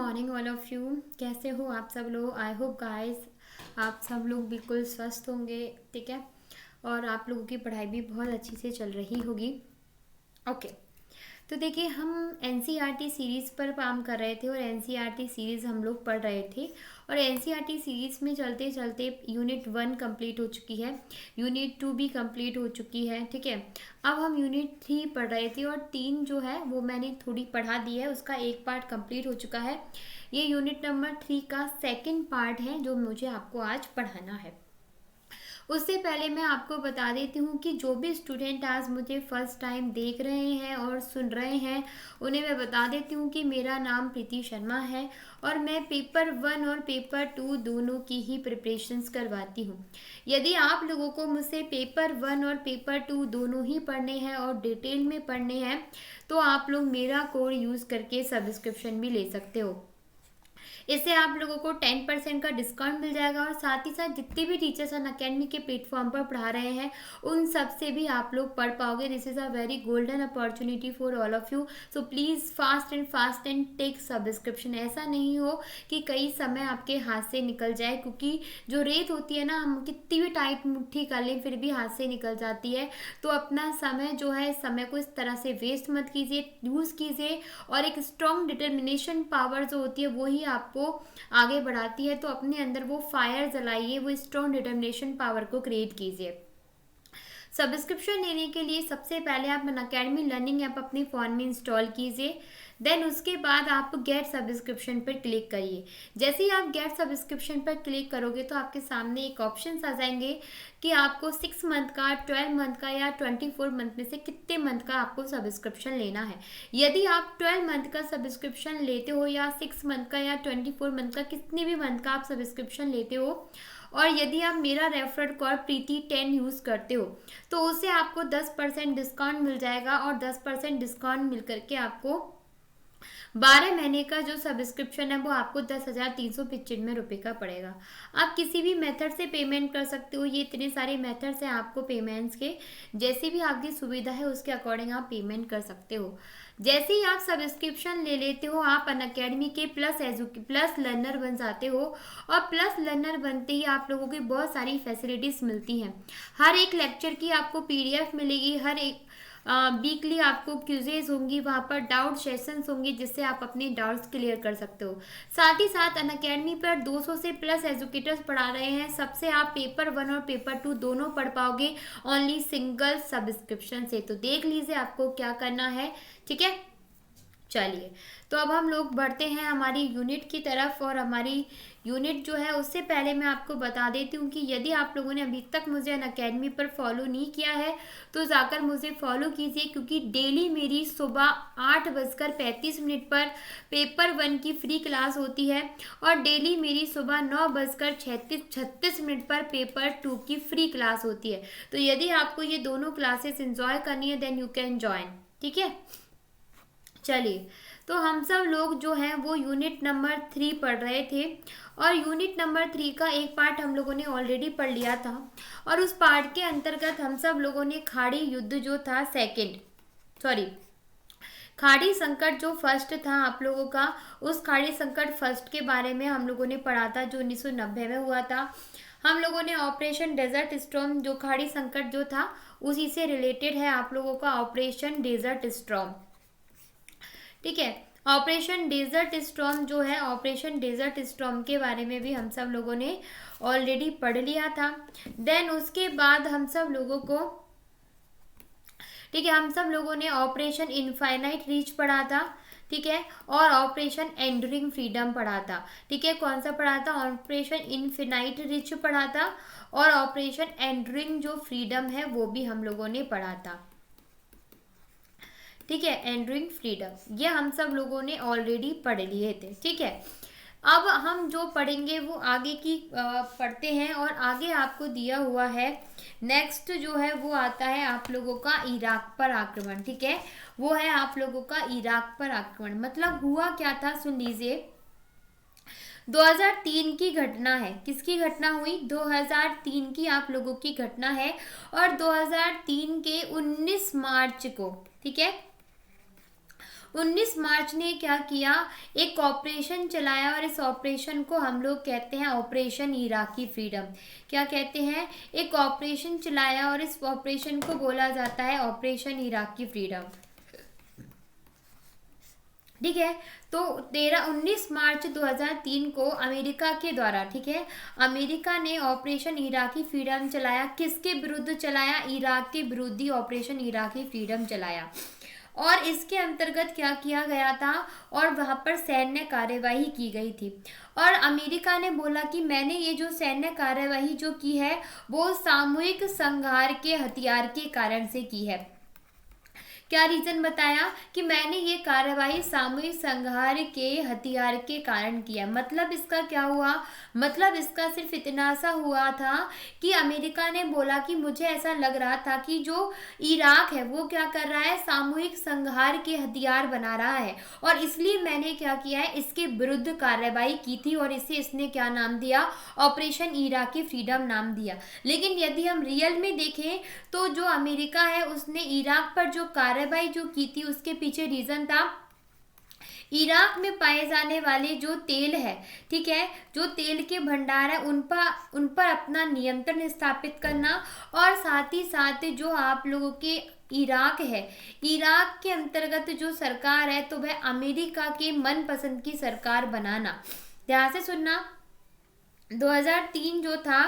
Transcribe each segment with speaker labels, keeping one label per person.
Speaker 1: Morning all of you. कैसे हो आप सब लोग? आई होप गाइस आप सब लोग बिल्कुल स्वस्थ होंगे, ठीक है। और आप लोगों की पढ़ाई भी बहुत अच्छी से चल रही होगी। ओके, तो देखिए हम एनसीईआरटी सीरीज़ पर काम कर रहे थे और एनसीईआरटी सीरीज़ हम लोग पढ़ रहे थे। और एनसीईआरटी सीरीज़ में चलते चलते यूनिट 1 कंप्लीट हो चुकी है, यूनिट 2 भी कंप्लीट हो चुकी है, ठीक है। अब हम यूनिट 3 पढ़ रहे थे और 3 जो है वो मैंने थोड़ी पढ़ा दी है, उसका एक पार्ट कंप्लीट हो चुका है। ये यूनिट नंबर 3 का सेकेंड पार्ट है जो मुझे आपको आज पढ़ाना है। उससे पहले मैं आपको बता देती हूँ कि जो भी स्टूडेंट आज मुझे फर्स्ट टाइम देख रहे हैं और सुन रहे हैं, उन्हें मैं बता देती हूँ कि मेरा नाम प्रीति शर्मा है और मैं पेपर 1 और पेपर 2 दोनों की ही प्रिपरेशंस करवाती हूँ। यदि आप लोगों को मुझसे पेपर 1 और पेपर 2 दोनों ही पढ़ने हैं और डिटेल में पढ़ने हैं तो आप लोग मेरा कोड यूज़ करके सब्सक्रिप्शन भी ले सकते हो। इससे आप लोगों को 10% का डिस्काउंट मिल जाएगा और साथ ही साथ जितने भी टीचर्स अनअकैडमी के प्लेटफॉर्म पर पढ़ा रहे हैं उन सब से भी आप लोग पढ़ पाओगे। This is a very golden opportunity for all of you. So please fast and take subscription. ऐसा नहीं हो कि कई समय आपके हाथ से निकल जाए, क्योंकि जो रेत होती है ना, हम कितनी भी टाइट मुट्ठी कर लें फिर भी हाथ से निकल जाती है। तो अपना समय जो है, इस समय को इस तरह से वेस्ट मत कीजिए, यूज़ कीजिए। और एक स्ट्रॉन्ग डिटर्मिनेशन पावर जो होती है वही आपको आगे बढ़ाती है। तो अपने अंदर वो फायर जलाइए, वो स्ट्रॉन्ग डिटर्मिनेशन पावर को क्रिएट कीजिए। सब्सक्रिप्शन लेने के लिए सबसे पहले आप अनअकैडमी लर्निंग ऐप अपने फ़ोन में इंस्टॉल कीजिए। देन उसके बाद आप गेट सब्सक्रिप्शन पर क्लिक करिए। जैसे ही आप गेट सब्सक्रिप्शन पर क्लिक करोगे तो आपके सामने एक ऑप्शन आ जाएंगे कि आपको 6 मंथ का, 12 मंथ का या 24 मंथ में से कितने मंथ का आपको सब्सक्रिप्शन लेना है। यदि आप 12 मंथ का सब्सक्रिप्शन लेते हो या 6 मंथ का या 24 मंथ का, कितने भी मंथ का आप सब्सक्रिप्शन लेते हो, और यदि आप मेरा रेफरल कोड प्रीति 10 यूज़ करते हो तो उससे आपको 10% डिस्काउंट मिल जाएगा और 10% डिस्काउंट मिल करके आपको 12 महीने का जो सब्सक्रिप्शन है वो आपको 10,395 का पड़ेगा। आप किसी भी मेथड से पेमेंट कर सकते हो। ये इतने सारे मेथड्स हैं आपको पेमेंट्स के, जैसे भी आपकी सुविधा है उसके अकॉर्डिंग आप पेमेंट कर सकते हो। जैसे ही आप सब्सक्रिप्शन ले लेते हो आप अनअकैडमी के प्लस लर्नर बन जाते हो। और प्लस लर्नर बनते ही आप लोगों की बहुत सारी फैसिलिटीज़ मिलती हैं। हर एक लेक्चर की आपको पीडीएफ मिलेगी, हर एक वीकली आपको क्यूजेज होंगी, वहाँ पर डाउट सेशंस होंगे जिससे आप अपने डाउट्स क्लियर कर सकते हो। साथ ही साथ अनअकैडमी पर 200 से प्लस एजुकेटर्स पढ़ा रहे हैं, सबसे आप पेपर 1 और पेपर 2 दोनों पढ़ पाओगे ओनली सिंगल सब्सक्रिप्शन से। तो देख लीजिए आपको क्या करना है, ठीक है। चलिए, तो अब हम लोग बढ़ते हैं हमारी यूनिट की तरफ। और हमारी यूनिट जो है उससे पहले मैं आपको बता देती हूँ कि यदि आप लोगों ने अभी तक मुझे अनअकैडमी पर फॉलो नहीं किया है तो जाकर मुझे फॉलो कीजिए, क्योंकि डेली मेरी सुबह 8:35 पर पेपर 1 की फ्री क्लास होती है और डेली मेरी सुबह 9:36 पर पेपर 2 की फ्री क्लास होती है। तो यदि आपको ये दोनों क्लासेस एंजॉय करनी है देन यू कैन ज्वाइन, ठीक है। चलिए, तो हम सब लोग जो हैं वो यूनिट नंबर 3 पढ़ रहे थे और यूनिट नंबर 3 का एक पार्ट हम लोगों ने ऑलरेडी पढ़ लिया था। और उस पार्ट के अंतर्गत हम सब लोगों ने खाड़ी युद्ध जो था खाड़ी संकट जो फर्स्ट था आप लोगों का, उस खाड़ी संकट फर्स्ट के बारे में हम लोगों ने पढ़ा था जो 1990 में हुआ था। हम लोगों ने ऑपरेशन डेजर्ट स्टॉर्म, जो खाड़ी संकट जो था उसी से रिलेटेड है आप लोगों का ऑपरेशन डेजर्ट स्टॉर्म, ठीक है। ऑपरेशन डेजर्ट स्टॉर्म जो है, ऑपरेशन डेजर्ट स्टॉर्म के बारे में भी हम सब लोगों ने ऑलरेडी पढ़ लिया था। देन उसके बाद हम सब लोगों को, ठीक है, हम सब लोगों ने ऑपरेशन इनफाइनाइट रीच पढ़ा था, ठीक है, और ऑपरेशन एंडरिंग फ्रीडम पढ़ा था, ठीक है। कौन सा पढ़ा था? ऑपरेशन इनफिनाइट रीच पढ़ा था और ऑपरेशन एंडरिंग जो फ्रीडम है वो भी हम लोगों ने पढ़ा था, ठीक है। एंडरिंग फ्रीडम ये हम सब लोगों ने ऑलरेडी पढ़ लिए थे, ठीक है। अब हम जो पढ़ेंगे वो आगे की पढ़ते हैं और आगे आपको दिया हुआ है नेक्स्ट जो है वो आता है आप लोगों का इराक पर आक्रमण, ठीक है। वो है आप लोगों का इराक पर आक्रमण। मतलब हुआ क्या था सुन लीजिए। 2003 की घटना है। किसकी घटना हुई? 2003 की आप लोगों की घटना है। और 2003 के 19 मार्च को, ठीक है, 19 मार्च ने क्या किया, एक ऑपरेशन चलाया और इस ऑपरेशन को हम लोग कहते हैं ऑपरेशन इराकी फ्रीडम। क्या कहते हैं, एक ऑपरेशन चलाया और इस ऑपरेशन को बोला जाता है ऑपरेशन इराकी फ्रीडम। ठीक है, तो 19 मार्च 2003 को अमेरिका के द्वारा, ठीक है, अमेरिका ने ऑपरेशन इराकी फ्रीडम चलाया। किसके विरुद्ध चलाया, इराक के विरुद्ध ऑपरेशन इराकी फ्रीडम चलाया। और इसके अंतर्गत क्या किया गया था, और वहां पर सैन्य कार्यवाही की गई थी। और अमेरिका ने बोला कि मैंने ये जो सैन्य कार्यवाही जो की है वो सामूहिक संहार के हथियार के कारण से की है। क्या रीजन बताया कि मैंने ये कार्यवाही सामूहिक संहार के हथियार के कारण किया। मतलब इसका क्या हुआ, मतलब इसका सिर्फ इतना सा हुआ था कि अमेरिका ने बोला कि मुझे ऐसा लग रहा था कि जो इराक है वो क्या कर रहा है, सामूहिक संहार के हथियार बना रहा है, और इसलिए मैंने क्या किया है, इसके विरुद्ध कार्रवाई की थी, और इसे इसने क्या नाम दिया, ऑपरेशन इराकी फ्रीडम नाम दिया। लेकिन यदि हम रियल में देखें तो जो अमेरिका है उसने इराक पर जो कार्रवाई जो की थी उसके पीछे रीजन था इराक में पाए जाने वाले जो तेल है, ठीक है, जो तेल के भंडार है उन पर अपना नियंत्रण स्थापित करना, और साथ ही साथ जो आप लोगों के इराक है, इराक के अंतर्गत जो सरकार है तो वह अमेरिका के मनपसंद की सरकार बनाना। ध्यान से सुनना, 2003 जो था,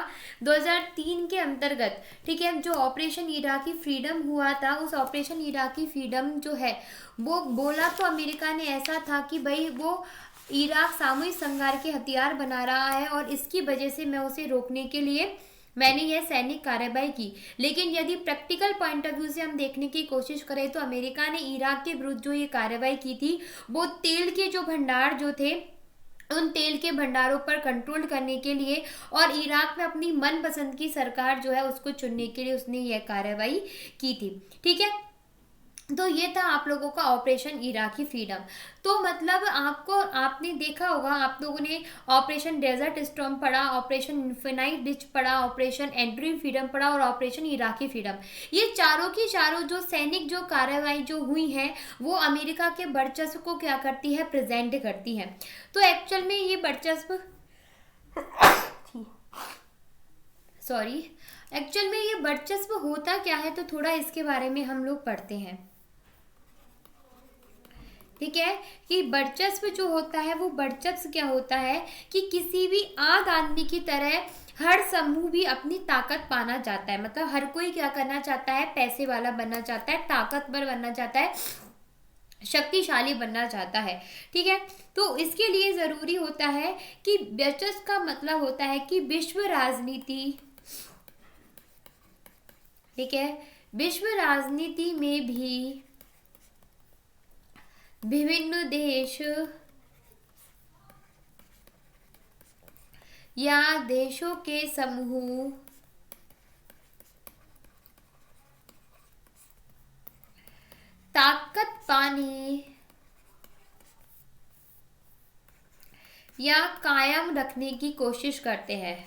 Speaker 1: 2003 के अंतर्गत, ठीक है, जो ऑपरेशन इराकी फ्रीडम हुआ था, उस ऑपरेशन इराकी फ्रीडम जो है वो बोला तो अमेरिका ने ऐसा था कि भाई वो इराक सामूहिक संहार के हथियार बना रहा है और इसकी वजह से मैं उसे रोकने के लिए मैंने यह सैनिक कार्रवाई की। लेकिन यदि प्रैक्टिकल पॉइंट ऑफ व्यू से हम देखने की कोशिश करें तो अमेरिका ने इराक के विरुद्ध जो ये कार्रवाई की थी वो तेल के जो भंडार जो थे उन तेल के भंडारों पर कंट्रोल करने के लिए और इराक में अपनी मनपसंद की सरकार जो है उसको चुनने के लिए उसने यह कार्रवाई की थी। ठीक है, तो ये था आप लोगों का ऑपरेशन इराकी फ्रीडम। तो मतलब आपने देखा होगा, आप लोगों ने ऑपरेशन डेजर्ट स्टॉर्म पढ़ा, ऑपरेशन इन्फिनाइट रिच पढ़ा, ऑपरेशन एंड्रीन फ्रीडम पढ़ा और ऑपरेशन इराकी फ्रीडम। ये चारों की चारों जो सैनिक जो कार्रवाई जो हुई है वो अमेरिका के वर्चस्व को क्या करती है, प्रेजेंट करती है। तो एक्चुअल में ये वर्चस्व एक्चुअल में ये वर्चस्व होता क्या है, तो थोड़ा इसके बारे में हम लोग पढ़ते हैं। ठीक है, कि वर्चस्व जो होता है वो वर्चस्व क्या होता है कि किसी भी आम आदमी की तरह हर समूह भी अपनी ताकत पाना चाहता है। मतलब हर कोई क्या करना चाहता है, पैसे वाला बनना चाहता है, ताकतवर बनना चाहता है, शक्तिशाली बनना चाहता है। ठीक है, तो इसके लिए जरूरी होता है कि वर्चस्व का मतलब होता है कि विश्व राजनीति, ठीक है, विश्व राजनीति में भी विभिन्न देश या देशों के समूह ताकत पाने या कायम रखने की कोशिश करते हैं।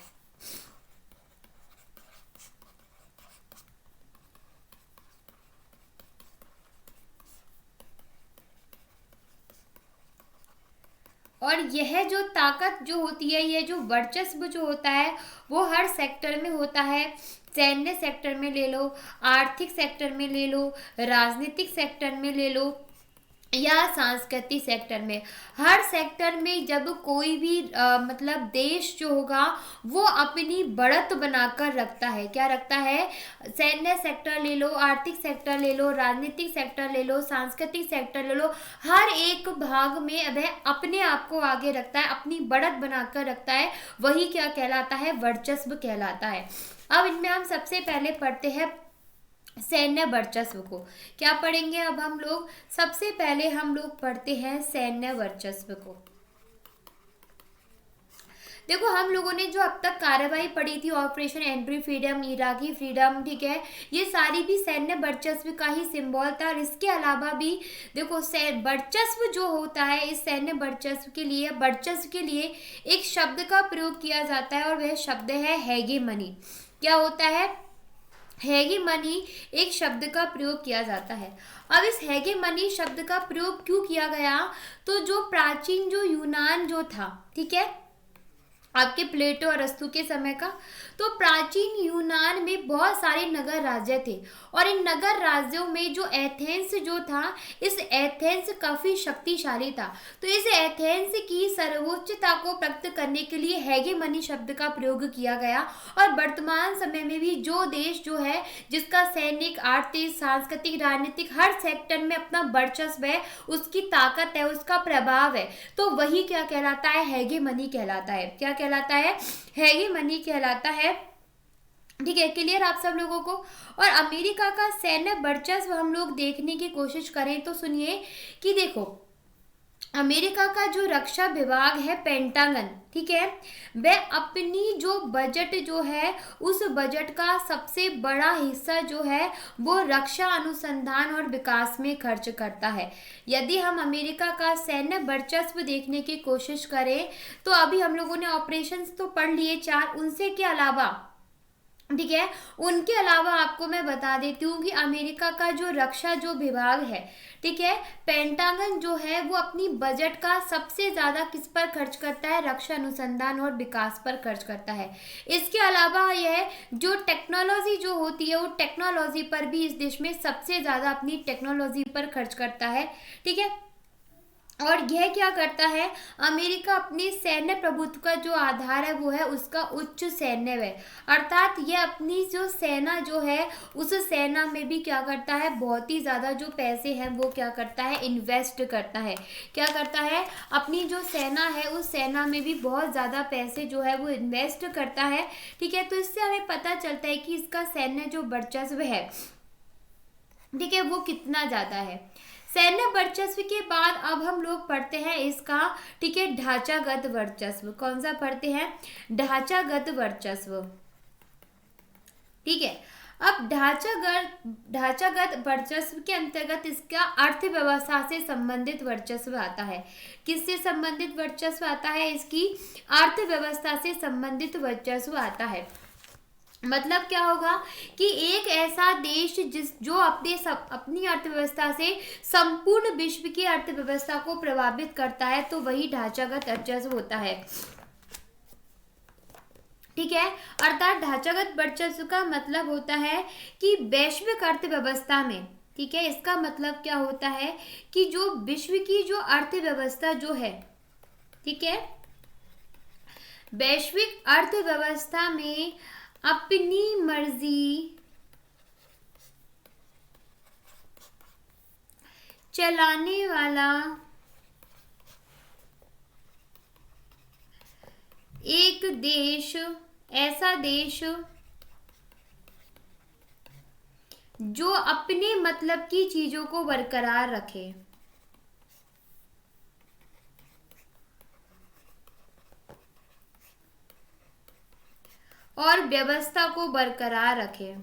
Speaker 1: और यह जो ताकत जो होती है, यह जो वर्चस्व जो होता है वो हर सेक्टर में होता है। सैन्य सेक्टर में ले लो, आर्थिक सेक्टर में ले लो, राजनीतिक सेक्टर में ले लो या सांस्कृतिक सेक्टर में। हर सेक्टर में जब कोई भी मतलब देश जो होगा वो अपनी बढ़त बनाकर रखता है। क्या रखता है, सैन्य सेक्टर ले लो, आर्थिक सेक्टर ले लो, राजनीतिक सेक्टर ले लो, सांस्कृतिक सेक्टर ले लो, हर एक भाग में वह अपने आप को आगे रखता है, अपनी बढ़त बनाकर रखता है। वही क्या कहलाता है, वर्चस्व कहलाता है। अब इनमें हम सबसे पहले पढ़ते हैं सैन्य वर्चस्व को। क्या पढ़ेंगे अब हम लोग, सबसे पहले हम लोग पढ़ते हैं सैन्य वर्चस्व को। देखो हम लोगों ने जो अब तक कार्रवाई पढ़ी थी, operation enduring freedom, Iraqi freedom, ठीक है, ये सारी भी सैन्य वर्चस्व का ही सिंबल था। और इसके अलावा भी देखो वर्चस्व जो होता है, इस सैन्य वर्चस्व के लिए एक शब्द का प्रयोग किया जाता है और वह शब्द है हेगेमनी। क्या होता है, हेगेमनी एक शब्द का प्रयोग किया जाता है। अब इस हेगेमनी शब्द का प्रयोग क्यों किया गया, तो जो प्राचीन जो यूनान जो था, ठीक है, आपके प्लेटो और अरस्तु के समय का, तो प्राचीन यूनान में बहुत सारे नगर राज्य थे और इन नगर राज्यों में जो एथेंस जो था, इस एथेंस काफी शक्तिशाली था। तो इस एथेंस की सर्वोच्चता को प्राप्त करने के लिए हेगेमनी शब्द का प्रयोग किया गया। और वर्तमान समय में भी जो देश जो है जिसका सैनिक, आर्थिक, सांस्कृतिक, राजनीतिक हर सेक्टर में अपना वर्चस्व है, उसकी ताकत है, उसका प्रभाव है, तो वही क्या कहलाता है, हेगेमनी कहलाता है। क्या कहलाता है, हेगेमनी कहलाता है। ठीक है, क्लियर आप सब लोगों को। और अमेरिका का सैन्य वर्चस्व हम लोग देखने की कोशिश करें तो सुनिए कि देखो, अमेरिका का जो रक्षा विभाग है पेंटागन, ठीक है, वह अपनी जो बजट जो है उस बजट का सबसे बड़ा हिस्सा जो है वो रक्षा अनुसंधान और विकास में खर्च करता है। यदि हम अमेरिका का सैन्य वर्चस्व देखने की कोशिश करें तो अभी हम लोगों ने ऑपरेशंस तो पढ़ लिए 4, उनसे के अलावा, ठीक है, उनके अलावा आपको मैं बता देती हूँ कि अमेरिका का जो रक्षा जो विभाग है, ठीक है, पेंटागन जो है वो अपनी बजट का सबसे ज्यादा किस पर खर्च करता है, रक्षा अनुसंधान और विकास पर खर्च करता है। इसके अलावा यह जो टेक्नोलॉजी जो होती है वो टेक्नोलॉजी पर भी इस देश में सबसे ज्यादा अपनी टेक्नोलॉजी पर खर्च करता है। ठीक है, और यह क्या करता है, अमेरिका अपनी सैन्य प्रभुत्व का जो आधार है वो है उसका उच्च सैन्य व्यय, अर्थात यह अपनी जो सेना जो है उस सेना में भी क्या करता है, बहुत ही ज़्यादा जो पैसे हैं वो क्या करता है, इन्वेस्ट करता है। क्या करता है, अपनी जो सेना है उस सेना में भी बहुत ज़्यादा पैसे जो है वो इन्वेस्ट करता है। ठीक है, तो इससे हमें पता चलता है कि इसका सैन्य जो वर्चस्व है, ठीक है, वो कितना ज़्यादा है। सैन्य वर्चस्व के बाद अब हम लोग पढ़ते हैं इसका, ठीक है, ढांचागत वर्चस्व। कौन सा पढ़ते हैं, ढांचागत वर्चस्व। ठीक है, अब ढांचागत वर्चस्व के अंतर्गत इसका अर्थव्यवस्था से संबंधित वर्चस्व आता है। किससे संबंधित वर्चस्व आता है, इसकी अर्थव्यवस्था से संबंधित वर्चस्व आता है। मतलब क्या होगा कि एक ऐसा देश जो अपनी अर्थव्यवस्था से संपूर्ण विश्व की अर्थव्यवस्था को प्रभावित करता है, तो वही ढांचागत वर्चस्व होता है। ठीक है, अर्थात ढांचागत वर्चस्व का मतलब होता है कि वैश्विक अर्थव्यवस्था में, ठीक है, इसका मतलब क्या होता है कि जो विश्व की जो अर्थव्यवस्था जो है, ठीक है, वैश्विक अर्थव्यवस्था में अपनी मर्जी चलाने वाला एक देश, ऐसा देश जो अपने मतलब की चीजों को बरकरार रखे, और व्यवस्था को बरकरार रखे।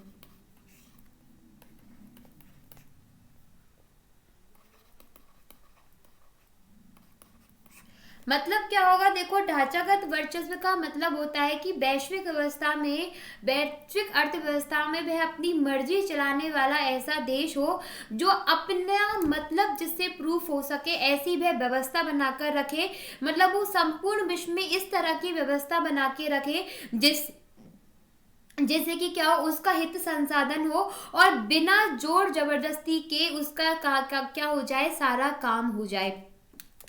Speaker 1: मतलब क्या होगा, देखो, ढांचागत वर्चस्व का मतलब होता है कि वैश्विक व्यवस्था में, वैश्विक अर्थव्यवस्था में वह अपनी मर्जी चलाने वाला ऐसा देश हो जो अपना मतलब जिससे प्रूफ हो सके ऐसी वह व्यवस्था बनाकर रखे। मतलब वो संपूर्ण विश्व में इस तरह की व्यवस्था बना के रखे जैसे कि क्या हो, उसका हित संसाधन हो और बिना जोर जबरदस्ती के उसका क्या हो जाए, सारा काम हो जाए।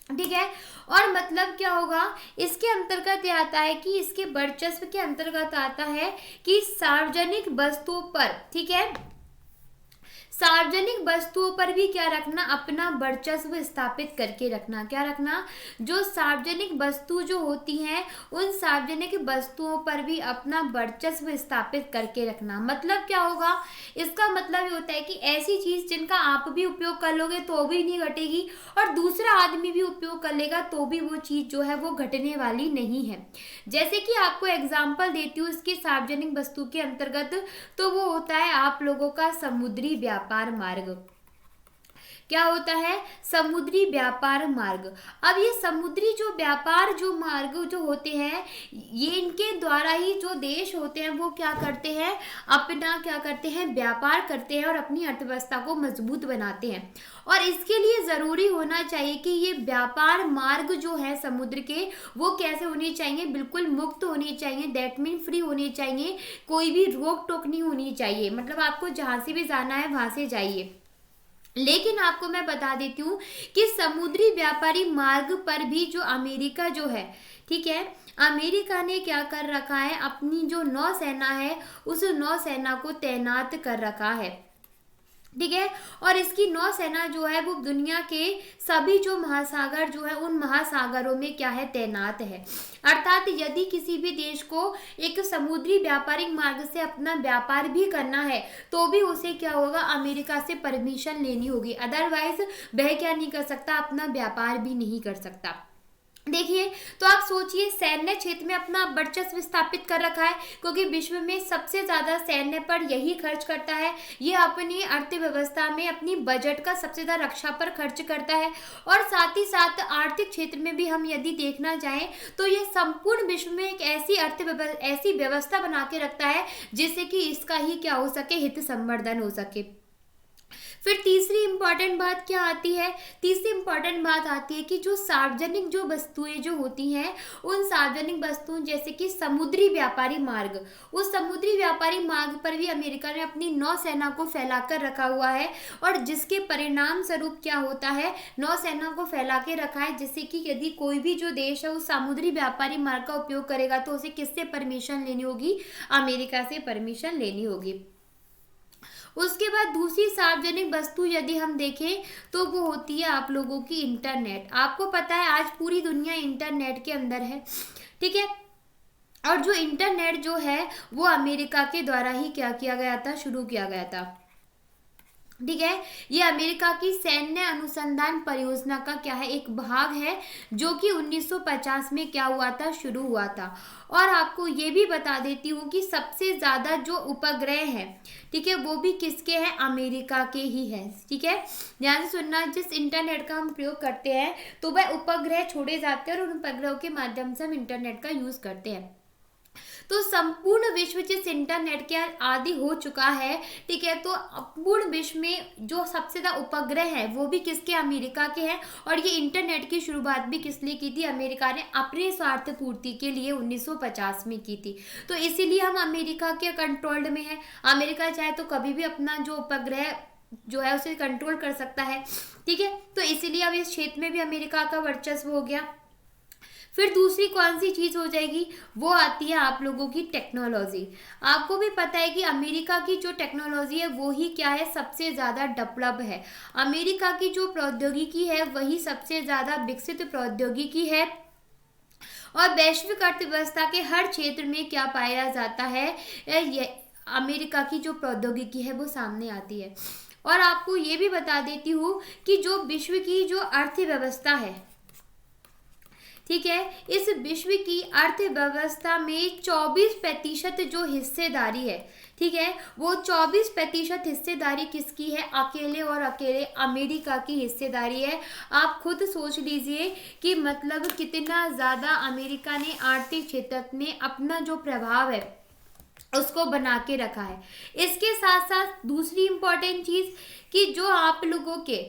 Speaker 1: ठीक है, और मतलब क्या होगा, इसके अंतर्गत यह आता है कि इसके वर्चस्व के अंतर्गत आता है कि सार्वजनिक वस्तुओं पर, ठीक है, सार्वजनिक वस्तुओं पर भी क्या रखना, अपना वर्चस्व स्थापित करके रखना। क्या रखना, जो सार्वजनिक वस्तु जो होती हैं उन सार्वजनिक वस्तुओं पर भी अपना वर्चस्व स्थापित करके रखना। मतलब क्या होगा, इसका मतलब ये होता है कि ऐसी चीज जिनका आप भी उपयोग कर लोगे तो भी नहीं घटेगी और दूसरा आदमी भी उपयोग कर लेगा तो भी वो चीज जो है वो घटने वाली नहीं है। जैसे कि आपको एग्जाम्पल देती हूँ इसकी सार्वजनिक वस्तु के अंतर्गत, तो वो होता है आप लोगों का समुद्री व्यापार मार्ग। क्या होता है, समुद्री व्यापार मार्ग। अब ये समुद्री जो व्यापार जो मार्ग जो होते हैं, ये इनके द्वारा ही जो देश होते हैं वो क्या करते हैं, अपना क्या करते हैं, व्यापार करते हैं और अपनी अर्थव्यवस्था को मजबूत बनाते हैं। और इसके लिए ज़रूरी होना चाहिए कि ये व्यापार मार्ग जो है समुद्र के, वो कैसे होने चाहिए, बिल्कुल मुक्त होने चाहिए, दैट मीन फ्री होने चाहिए, कोई भी रोक टोक नहीं होनी चाहिए, मतलब आपको जहाँ से भी जाना है वहाँ से जाइए। लेकिन आपको मैं बता देती हूँ कि समुद्री व्यापारी मार्ग पर भी जो अमेरिका जो है, ठीक है, अमेरिका ने क्या कर रखा है, अपनी जो नौसेना है उस नौसेना को तैनात कर रखा है, ठीक है। और इसकी नौसेना जो है वो दुनिया के सभी जो महासागर जो है उन महासागरों में क्या है, तैनात है। अर्थात यदि किसी भी देश को एक समुद्री व्यापारिक मार्ग से अपना व्यापार भी करना है तो भी उसे क्या होगा, अमेरिका से परमिशन लेनी होगी, अदरवाइज वह क्या नहीं कर सकता, अपना व्यापार भी नहीं कर सकता। देखिए, तो आप सोचिए, सैन्य क्षेत्र में अपना वर्चस्व स्थापित कर रखा है, क्योंकि विश्व में सबसे ज्यादा सैन्य पर यही खर्च करता है, ये अपनी अर्थव्यवस्था में अपनी बजट का सबसे ज्यादा रक्षा पर खर्च करता है। और साथ ही साथ आर्थिक क्षेत्र में भी हम यदि देखना चाहें तो ये संपूर्ण विश्व में एक ऐसी व्यवस्था बना के रखता है जिससे कि इसका ही क्या हो सके, हित संवर्धन हो सके। फिर तीसरी इंपॉर्टेंट बात क्या आती है, तीसरी इंपॉर्टेंट बात आती है कि जो सार्वजनिक जो वस्तुएं जो होती हैं, उन सार्वजनिक वस्तुओं जैसे कि समुद्री व्यापारी मार्ग, उस समुद्री व्यापारी मार्ग पर भी अमेरिका ने अपनी नौसेना को फैलाकर रखा हुआ है। और जिसके परिणाम स्वरूप क्या होता है, नौसेना को फैला के रखा है, जिससे कि यदि कोई भी जो देश है उस समुद्री व्यापारी मार्ग का उपयोग करेगा तो उसे किससे परमिशन लेनी होगी, अमेरिका से परमिशन लेनी होगी। उसके बाद दूसरी सार्वजनिक वस्तु यदि हम देखें तो वो होती है आप लोगों की इंटरनेट। आपको पता है आज पूरी दुनिया इंटरनेट के अंदर है, ठीक है। और जो इंटरनेट जो है वो अमेरिका के द्वारा ही क्या किया गया था, शुरू किया गया था, ठीक है। ये अमेरिका की सैन्य अनुसंधान परियोजना का क्या है, एक भाग है, जो कि 1950 में क्या हुआ था, शुरू हुआ था। और आपको ये भी बता देती हूँ कि सबसे ज्यादा जो उपग्रह हैं, ठीक है, वो भी किसके हैं, अमेरिका के ही हैं, ठीक है। ध्यान से सुनना, जिस इंटरनेट का हम प्रयोग करते हैं तो वह उपग्रह छोड़े जाते हैं और उन उपग्रहों के माध्यम से हम इंटरनेट का यूज करते हैं। तो संपूर्ण विश्व जिस इंटरनेट के आदि हो चुका है, ठीक है, तो पूर्ण विश्व में जो सबसे ज्यादा उपग्रह है वो भी किसके, अमेरिका के हैं। और ये इंटरनेट की शुरुआत भी किस लिए की थी, अमेरिका ने अपने स्वार्थ पूर्ति के लिए 1950 में की थी। तो इसीलिए हम अमेरिका के कंट्रोल्ड में है। अमेरिका चाहे तो कभी भी अपना जो उपग्रह जो है उसे कंट्रोल कर सकता है, ठीक है। तो इसीलिए अब इस क्षेत्र में भी अमेरिका का वर्चस्व हो गया। फिर दूसरी कौन सी चीज हो जाएगी, वो आती है आप लोगों की टेक्नोलॉजी। आपको भी पता है कि अमेरिका की जो टेक्नोलॉजी है वो ही क्या है, सबसे ज्यादा डेवलप है। अमेरिका की जो प्रौद्योगिकी है वही सबसे ज्यादा विकसित प्रौद्योगिकी है। और वैश्विक अर्थव्यवस्था के हर क्षेत्र में क्या पाया जाता है, ये अमेरिका की जो प्रौद्योगिकी है वो सामने आती है। और आपको ये भी बता देती हूँ कि जो विश्व की जो अर्थव्यवस्था है, ठीक है, इस विश्व की अर्थव्यवस्था में 24% जो हिस्सेदारी है, ठीक है, वो 24% हिस्सेदारी किसकी है, अकेले और अकेले अमेरिका की हिस्सेदारी है। आप खुद सोच लीजिए कि मतलब कितना ज्यादा अमेरिका ने आर्थिक क्षेत्र में अपना जो प्रभाव है उसको बना के रखा है। इसके साथ साथ दूसरी इंपॉर्टेंट चीज कि जो आप लोगों के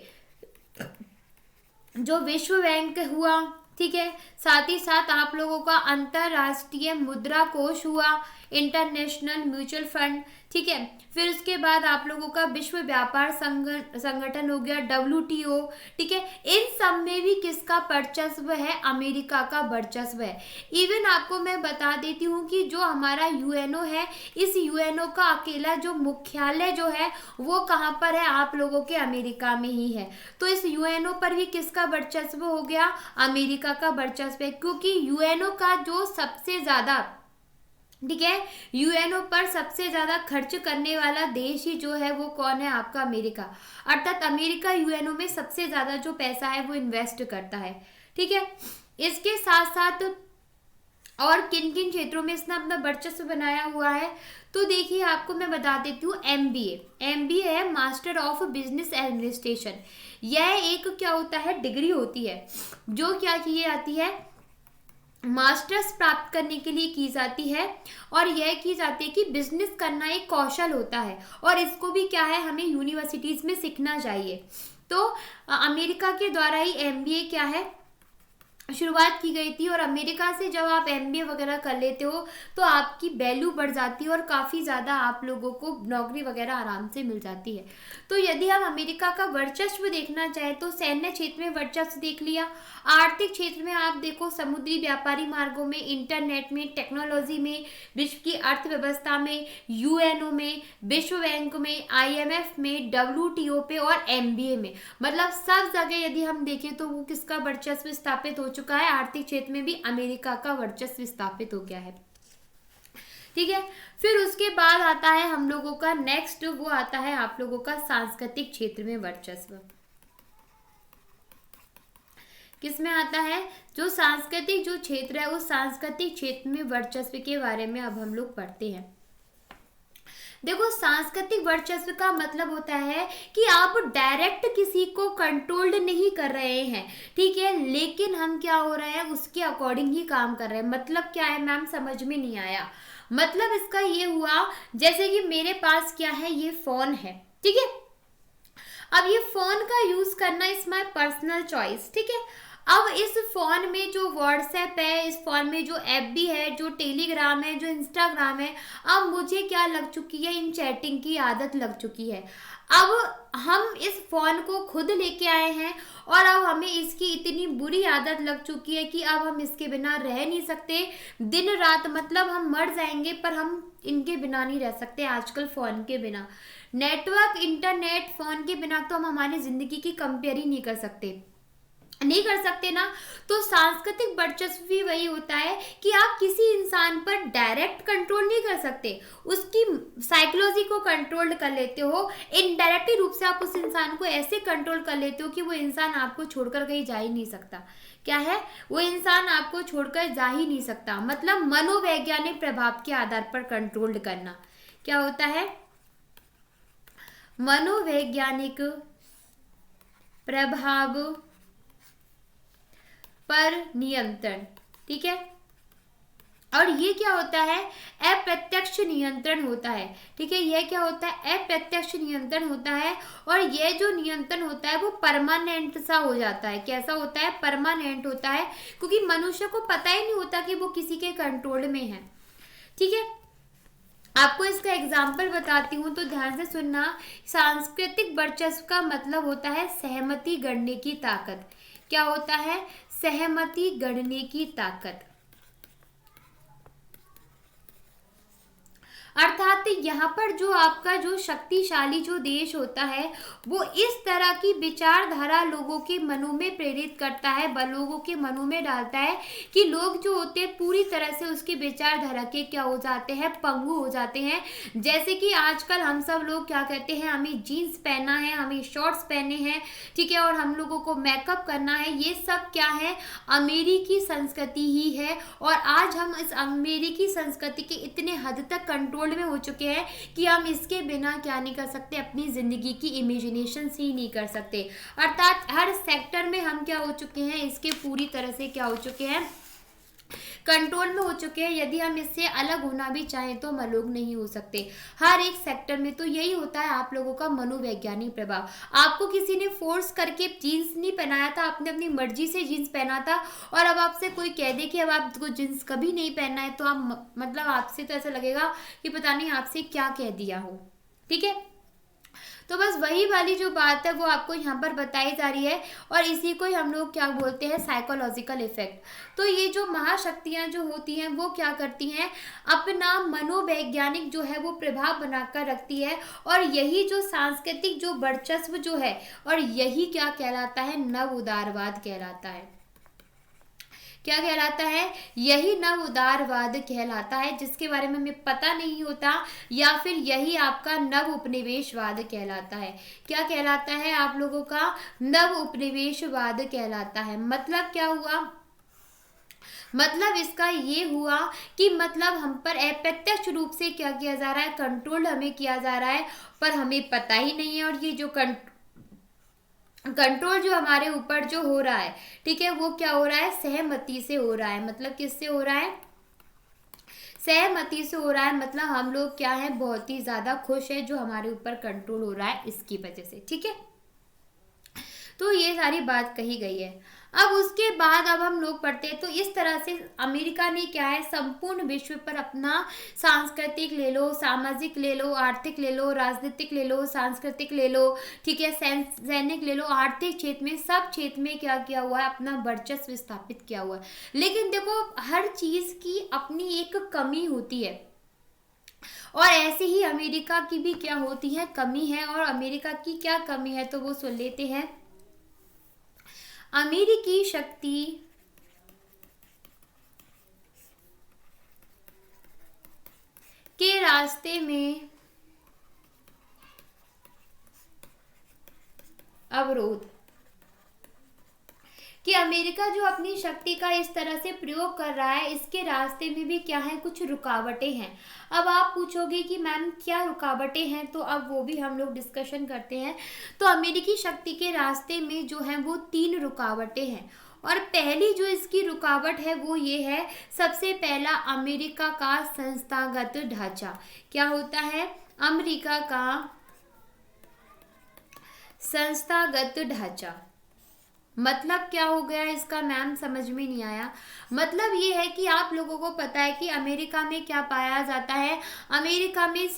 Speaker 1: जो विश्व बैंक हुआ, ठीक है, साथ ही साथ आप लोगों का अंतरराष्ट्रीय मुद्रा कोष हुआ, इंटरनेशनल म्यूचुअल फंड, ठीक है। फिर उसके बाद आप लोगों का विश्व व्यापार संगठन हो गया, WTO, ठीक है। इन सब में भी किसका वर्चस्व है, अमेरिका का वर्चस्व है। इवन आपको मैं बता देती हूँ कि जो हमारा UNO है, इस UNO का अकेला जो मुख्यालय जो है वो कहाँ पर है, आप लोगों के अमेरिका में ही है। तो इस UNO पर भी किसका वर्चस्व हो गया, अमेरिका का वर्चस्व है, क्योंकि UNO का जो सबसे ज्यादा, ठीक है, UNO पर सबसे ज्यादा खर्च करने वाला देश ही जो है वो कौन है, आपका अमेरिका। अर्थात अमेरिका UNO में सबसे ज्यादा जो पैसा है वो इन्वेस्ट करता है, ठीक है। इसके साथ साथ और किन किन क्षेत्रों में इसने अपना वर्चस्व बनाया हुआ है, तो देखिए आपको मैं बता देती हूँ। एमबीए है मास्टर ऑफ बिजनेस एडमिनिस्ट्रेशन। यह एक क्या होता है, डिग्री होती है जो क्या की जाती है, मास्टर्स प्राप्त करने के लिए की जाती है। और यह की जाती है कि बिजनेस करना एक कौशल होता है और इसको भी क्या है, हमें यूनिवर्सिटीज में सीखना चाहिए। तो अमेरिका के द्वारा ही एमबीए क्या है, शुरुआत की गई थी। और अमेरिका से जब आप एमबीए वगैरह कर लेते हो तो आपकी वैल्यू बढ़ जाती है और काफ़ी ज़्यादा आप लोगों को नौकरी वगैरह आराम से मिल जाती है। तो यदि हम अमेरिका का वर्चस्व देखना चाहें तो सैन्य क्षेत्र में वर्चस्व देख लिया, आर्थिक क्षेत्र में आप देखो समुद्री व्यापारी मार्गों में, इंटरनेट में, टेक्नोलॉजी में, विश्व की अर्थव्यवस्था में, यूएनओ में, विश्व बैंक में, आईएमएफ में, डब्ल्यूटीओ पे और एमबीए में, मतलब सब जगह यदि हम देखें तो वो किसका वर्चस्व स्थापित हो चुका है, आर्थिक क्षेत्र में भी अमेरिका का वर्चस्व स्थापित हो गया है। ठीक है, फिर उसके बाद आता है हम लोगों का नेक्स्ट, वो आता है आप लोगों का सांस्कृतिक क्षेत्र में वर्चस्व। किसमें आता है, जो सांस्कृतिक जो क्षेत्र है उस सांस्कृतिक क्षेत्र में वर्चस्व के बारे में अब हम लोग पढ़ते हैं। देखो सांस्कृतिक वर्चस्व का मतलब होता है कि आप डायरेक्ट किसी को कंट्रोल्ड नहीं कर रहे हैं, ठीक है, लेकिन हम क्या हो रहे हैं उसके अकॉर्डिंग ही काम कर रहे हैं। मतलब क्या है मैम, समझ में नहीं आया। मतलब इसका ये हुआ, जैसे कि मेरे पास क्या है, ये फोन है, ठीक है। अब ये फोन का यूज करना इज माय पर्सनल चॉइस, ठीक है। अब इस फोन में जो व्हाट्सएप है, इस फोन में जो एफबी है, जो टेलीग्राम है, जो इंस्टाग्राम है, अब मुझे क्या लग चुकी है, इन चैटिंग की आदत लग चुकी है। अब हम इस फोन को खुद लेके आए हैं और अब हमें इसकी इतनी बुरी आदत लग चुकी है कि अब हम इसके बिना रह नहीं सकते। दिन रात मतलब हम मर जाएंगे पर हम इनके बिना नहीं रह सकते। आजकल फोन के बिना, नेटवर्क, इंटरनेट, फोन के बिना तो हम हमारी जिंदगी की कंपेयर ही नहीं कर सकते ना। तो सांस्कृतिक वर्चस्व भी वही होता है कि आप किसी इंसान पर डायरेक्ट कंट्रोल नहीं कर सकते, उसकी साइकोलॉजी को कंट्रोल कर लेते हो। इनडायरेक्टली रूप से आप उस इंसान को ऐसे कंट्रोल कर लेते हो कि वो इंसान आपको छोड़कर कहीं जा ही नहीं सकता। क्या है, वो इंसान आपको छोड़कर जा ही नहीं सकता। मतलब मनोवैज्ञानिक प्रभाव के आधार पर कंट्रोल करना क्या होता है, मनोवैज्ञानिक प्रभाव पर नियंत्रण, ठीक है। और ये क्या होता है, अप्रत्यक्ष नियंत्रण होता है, ठीक है। यह क्या होता है, अप्रत्यक्ष नियंत्रण होता है। और यह जो नियंत्रण होता है वो परमानेंट सा हो जाता है। कैसा होता है, परमानेंट होता है, क्योंकि मनुष्य को पता ही नहीं होता कि वो किसी के कंट्रोल में है, ठीक है। आपको इसका एग्जाम्पल बताती हूँ तो ध्यान से सुनना। सांस्कृतिक वर्चस्व का मतलब होता है सहमति गढ़ने की ताकत। क्या होता है, सहमति गढ़ने की ताकत। अर्थात यहाँ पर जो आपका जो शक्तिशाली जो देश होता है वो इस तरह की विचारधारा लोगों के मनों में प्रेरित करता है, लोगों के मनों में डालता है कि लोग जो होते हैं पूरी तरह से उसकी विचारधारा के क्या हो जाते हैं, पंगु हो जाते हैं। जैसे कि आजकल हम सब लोग क्या कहते हैं, हमें जीन्स पहनना है, हमें शॉर्ट्स पहने हैं, ठीक है, और हम लोगों को मेकअप करना है। ये सब क्या है, अमेरिकी संस्कृति ही है। और आज हम इस अमेरिकी संस्कृति के इतने हद तक कंट्रोल में हो चुके हैं कि हम इसके बिना क्या नहीं कर सकते, अपनी जिंदगी की इमेजिनेशन ही नहीं कर सकते। अर्थात हर सेक्टर में हम क्या हो चुके हैं, इसके पूरी तरह से क्या हो चुके हैं, कंट्रोल में हो चुके हैं। यदि हम इससे अलग होना भी चाहें तो हम अलग नहीं हो सकते हर एक सेक्टर में। तो यही होता है आप लोगों का मनोवैज्ञानिक प्रभाव। आपको किसी ने फोर्स करके जीन्स नहीं पहनाया था, आपने अपनी मर्जी से जीन्स पहना था, और अब आपसे कोई कह दे कि अब आपको जीन्स कभी नहीं पहनना है तो आप मतलब आपसे तो ऐसा लगेगा कि पता नहीं आपसे क्या कह दिया हो, ठीक है। तो बस वही वाली जो बात है वो आपको यहाँ पर बताई जा रही है, और इसी को ही हम लोग क्या बोलते हैं, साइकोलॉजिकल इफेक्ट। तो ये जो महाशक्तियाँ जो होती हैं वो क्या करती हैं, अपना मनोवैज्ञानिक जो है वो प्रभाव बनाकर रखती है। और यही जो सांस्कृतिक जो वर्चस्व जो है, और यही क्या कहलाता है, नव उदारवाद कहलाता है। क्या कहलाता है, यही नव उदारवाद कहलाता है, जिसके बारे में हमें पता नहीं होता, या फिर यही आपका नव उपनिवेशवाद कहलाता है। क्या कहलाता है, आप लोगों का नव उपनिवेशवाद कहलाता है। मतलब क्या हुआ, मतलब इसका ये हुआ कि मतलब हम पर अप्रत्यक्ष रूप से क्या किया जा रहा है, कंट्रोल हमें किया जा रहा है, पर हमें पता ही नहीं है। और ये जो कंट्रोल जो हमारे ऊपर जो हो रहा है, ठीक है, वो क्या हो रहा है, सहमति से हो रहा है। मतलब किससे हो रहा है, सहमति से हो रहा है। मतलब हम लोग क्या है, बहुत ही ज्यादा खुश है जो हमारे ऊपर कंट्रोल हो रहा है इसकी वजह से, ठीक है। तो ये सारी बात कही गई है। अब उसके बाद अब हम लोग पढ़ते हैं, तो इस तरह से अमेरिका ने क्या है, संपूर्ण विश्व पर अपना सांस्कृतिक ले लो, सामाजिक ले लो, आर्थिक ले लो, राजनीतिक ले लो, सांस्कृतिक ले लो, ठीक है, सैनिक ले लो, आर्थिक क्षेत्र में, सब क्षेत्र में क्या किया हुआ है, अपना वर्चस्व स्थापित किया हुआ है। लेकिन देखो, हर चीज की अपनी एक कमी होती है, और ऐसे ही अमेरिका की भी क्या होती है, कमी है। और अमेरिका की क्या कमी है, तो वो सुन लेते हैं। अमेरिकी शक्ति के रास्ते में अवरोध, कि अमेरिका जो अपनी शक्ति का इस तरह से प्रयोग कर रहा है, इसके रास्ते में भी क्या है, कुछ रुकावटें हैं। अब आप पूछोगे कि मैम क्या रुकावटें हैं, तो अब वो भी हम लोग डिस्कशन करते हैं। तो अमेरिकी शक्ति के रास्ते में जो है वो 3 रुकावटें हैं। और पहली जो इसकी रुकावट है वो ये है, सबसे पहला अमेरिका का संस्थागत ढांचा। क्या होता है, अमेरिका का संस्थागत ढांचा। मतलब क्या हो गया इसका, मैम समझ में नहीं आया। मतलब ये है कि आप लोगों को पता है कि अमेरिका में क्या पाया जाता है, अमेरिका में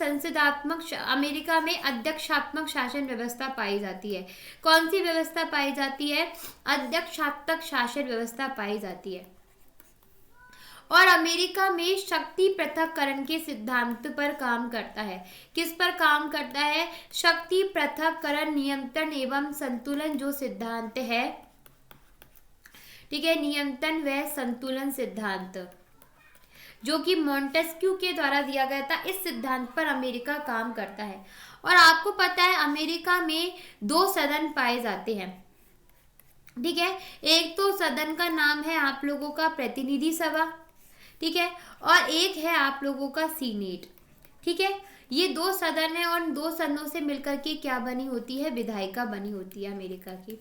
Speaker 1: अमेरिका में अध्यक्षात्मक शासन व्यवस्था पाई जाती है। कौन सी व्यवस्था पाई जाती है, अध्यक्षात्मक शासन व्यवस्था पाई जाती है। और अमेरिका में शक्ति पृथक्करण के सिद्धांत पर काम करता है। किस पर काम करता है, शक्ति पृथक्करण, नियंत्रण एवं संतुलन जो सिद्धांत है, ठीक है, नियंत्रण व संतुलन सिद्धांत, जो कि मॉन्टेस्क्यू के द्वारा दिया गया था, इस सिद्धांत पर अमेरिका काम करता है। और आपको पता है अमेरिका में 2 सदन पाए जाते हैं, ठीक है। एक तो सदन का नाम है आप लोगों का प्रतिनिधि सभा, ठीक है, और एक है आप लोगों का सीनेट, ठीक है। ये 2 सदन है, और 2 सदनों से मिलकर के क्या बनी होती है, विधायिका बनी होती है अमेरिका की,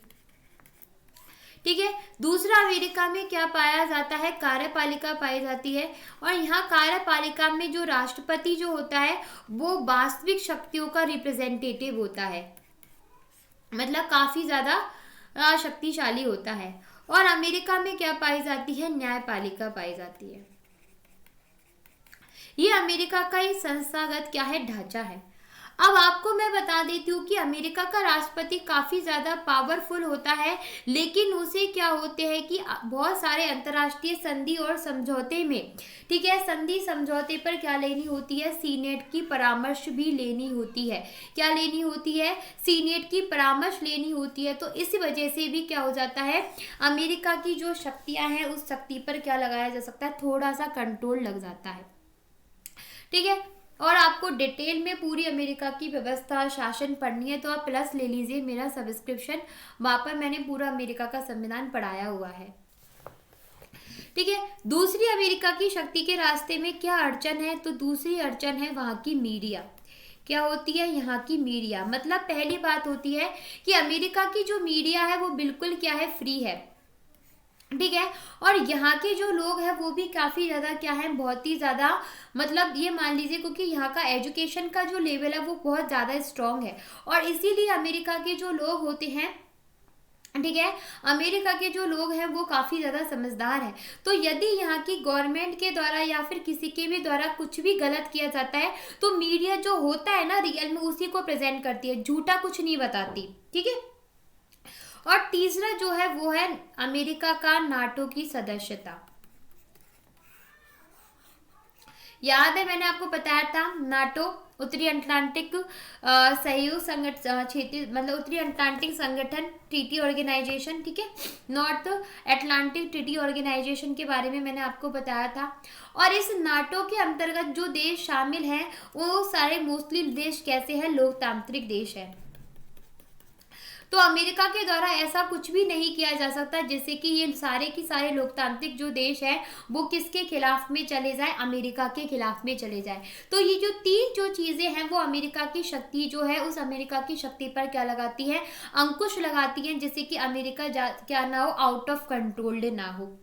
Speaker 1: ठीक है। दूसरा, अमेरिका में क्या पाया जाता है, कार्यपालिका पाई जाती है। और यहाँ कार्यपालिका में जो राष्ट्रपति जो होता है वो वास्तविक शक्तियों का रिप्रेजेंटेटिव होता है, मतलब काफी ज्यादा शक्तिशाली होता है। और अमेरिका में क्या पाई जाती है, न्यायपालिका पाई जाती है। ये अमेरिका का ही संस्थागत क्या है, ढांचा है। अब आपको मैं बता देती हूँ कि अमेरिका का राष्ट्रपति काफी ज्यादा पावरफुल होता है, लेकिन उसे क्या होते हैं कि बहुत सारे अंतर्राष्ट्रीय संधि और समझौते में, ठीक है, संधि समझौते पर क्या लेनी होती है, सीनेट की परामर्श भी लेनी होती है। क्या लेनी होती है, सीनेट की परामर्श लेनी होती है। तो इस वजह से भी क्या हो जाता है, अमेरिका की जो शक्तियां हैं उस शक्ति पर क्या लगाया जा सकता है, थोड़ा सा कंट्रोल लग जाता है, ठीक है। और आपको डिटेल में पूरी अमेरिका की व्यवस्था, शासन पढ़नी है तो आप प्लस ले लीजिए मेरा सब्सक्रिप्शन, वहां पर मैंने पूरा अमेरिका का संविधान पढ़ाया हुआ है, ठीक है। दूसरी अमेरिका की शक्ति के रास्ते में क्या अड़चन है, तो दूसरी अड़चन है वहां की मीडिया। क्या होती है, यहाँ की मीडिया। मतलब पहली बात होती है कि अमेरिका की जो मीडिया है वो बिल्कुल क्या है, फ्री है, ठीक है। और यहाँ के जो लोग हैं वो भी काफ़ी ज़्यादा क्या है, बहुत ही ज़्यादा, मतलब ये मान लीजिए क्योंकि यहाँ का एजुकेशन का जो लेवल है वो बहुत ज़्यादा स्ट्रांग है, और इसीलिए अमेरिका के जो लोग होते हैं, ठीक है, अमेरिका के जो लोग हैं वो काफ़ी ज़्यादा समझदार हैं। तो यदि यहाँ की गवर्नमेंट के द्वारा या फिर किसी के भी द्वारा कुछ भी गलत किया जाता है तो मीडिया जो होता है ना, रियल में उसी को प्रेजेंट करती है, झूठा कुछ नहीं बताती, ठीक है। और तीसरा जो है वो है अमेरिका का नाटो की सदस्यता। याद है मैंने आपको बताया था, नाटो उत्तरी अटलांटिक सहयोग संगठन, क्षेत्रीय मतलब उत्तरी अटलांटिक संगठन, ट्रीटी ऑर्गेनाइजेशन, ठीक है, नॉर्थ अटलांटिक ट्रीटी ऑर्गेनाइजेशन के बारे में मैंने आपको बताया था। और इस नाटो के अंतर्गत जो देश शामिल हैं वो सारे मोस्टली देश कैसे हैं, लोकतांत्रिक देश है। तो अमेरिका के द्वारा ऐसा कुछ भी नहीं किया जा सकता जिससे कि ये सारे की सारे लोकतांत्रिक जो देश है वो किसके खिलाफ में चले जाए, अमेरिका के खिलाफ में चले जाए। तो ये जो तीन जो चीजें हैं वो अमेरिका की शक्ति जो है, उस अमेरिका की शक्ति पर क्या लगाती है, अंकुश लगाती है, जिससे कि अमेरिका क्या ना हो, आउट ऑफ कंट्रोल्ड ना हो।